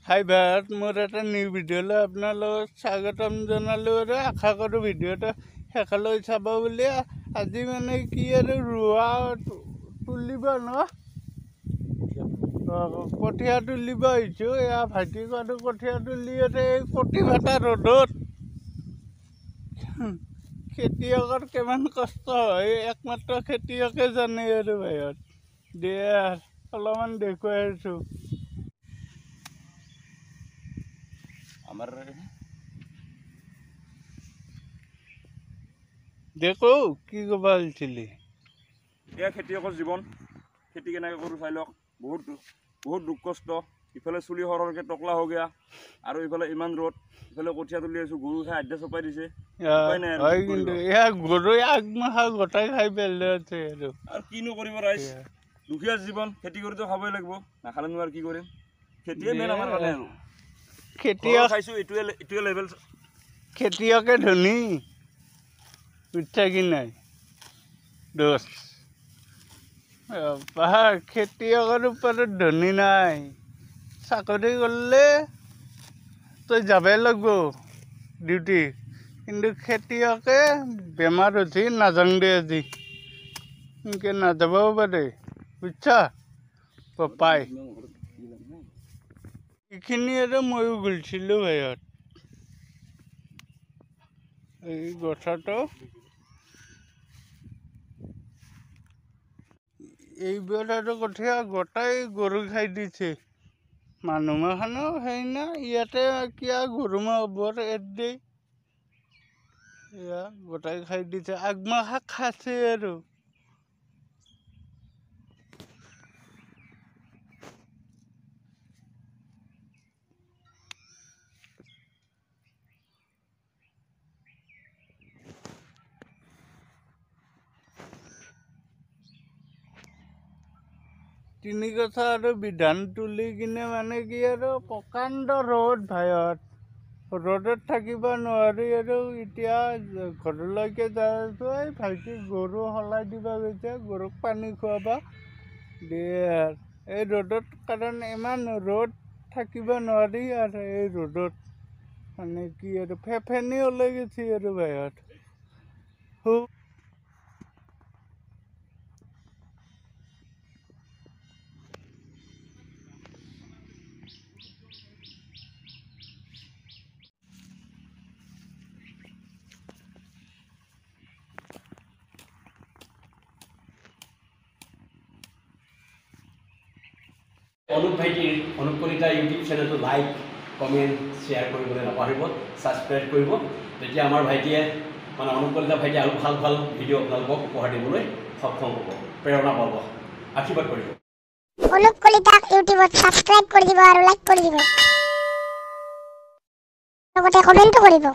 হাই ভাৰত মোৰ এটা নিউ ভিডিঅ'লৈ আপোনালোকক স্বাগতম জনালোঁ আৰু আশা কৰোঁ ভিডিঅ'টো শেষলৈ চাব বুলি। আজি মানে কি আৰু ৰোৱা তুলিব ন কঠীয়া তুলিব আহিছোঁ। এয়া ভাইটিক আৰু কঠীয়া তুলি আছে এই কটি ফটা ৰ'দত। খেতিয়কৰ কিমান কষ্ট হয় একমাত্ৰ খেতিয়কে জানে আৰু ভাইত দিয়ে অলপমান দেখুৱাই আছোঁ। আমাৰ দেখো কি ক'ব আহিছিলি। এয়া খেতিয়কৰ জীৱন, খেতি কেনেকৈ কৰোঁ চাই লওক। বহুত দুখ কষ্ট। ইফালে চুলি সৰহকৈ টকলা হৈ গয়া আৰু ইফালে ইমান ৰ'দ, ইফালে কঠীয়া তুলি আছোঁ। গৰু খাই আদ্যা চপাই দিছে। হয় কিন্তু এয়া গৰুৱে আগমাখা গোটাই খাই পেলাই আছে আৰু কিনো কৰিব ৰাইজ, দুখীয়া জীৱন। খেতি কৰিতো খাবই লাগিব, নাখালেনো আৰু কি কৰিম। খেতিয়ে মেইন আমাৰ কাৰণে আৰু খেতিয়ক খাইছোঁ। এইটোৱে লেভেল। খেতিয়কে ধনী উঠা কি নাই দোষ। খেতিয়কৰ ওপৰত ধনী নাই। চাকৰি কৰিলে তই যাবই লাগিব ডিউটি, কিন্তু খেতিয়কে বেমাৰ উঠি নাযাওঁ দে আজি এনেকৈ নাযাবও পাৰে বুজিছা পাপাই। এইখিনি আৰু ময়ো গৈছিলোঁ ভাইত। এই গছটো এইবাৰ আৰু কঠীয়া গোটাই গৰু খাই দিছে। মানুহ মাখানো সেই না ইয়াতে কিয় গৰু মাহবোৰ এৰি এয়া গোটাই খাই দিছে। আগমাখা খাইছে আৰু তিনি কথা আৰু বিধান তুলি কিনে মানে কি আৰু প্ৰকাণ্ড ৰ'দ ভাইত। ৰ'দত থাকিব নোৱাৰি আৰু এতিয়া ঘৰলৈকে যাই আছোঁ। এই ভাইটি গৰু সলাই দিব গৈছে, গৰুক পানী খুৱাব দিয়ে। এই ৰ'দত কাৰণ ইমান ৰ'দ থাকিব নোৱাৰি আৰু এই ৰ'দত মানে কি আৰু ফেফেনি ওলাই গৈছে আৰু ভাইত। অনুপ ভাইটিৰ অনুপ কলিতা ইউটিউব চেনেলটো লাইক কমেণ্ট শ্বেয়াৰ কৰিবলৈ নাপাহৰিব, ছাবস্ক্ৰাইব কৰিব। তেতিয়া আমাৰ ভাইটিয়ে মানে অনুপ কলিতা ভাইটিয়ে আৰু ভাল ভাল ভিডিঅ' আপোনালোকক উপহাৰ দিবলৈ সক্ষম হ'ব, প্ৰেৰণা পাব। আশীৰ্বাদ কৰিব। অনুপ কলিতাক ইউটিউবত ছাবস্ক্ৰাইব কৰি দিব আৰু লাইক কৰি দিব, লগতে কমেণ্টো কৰিব।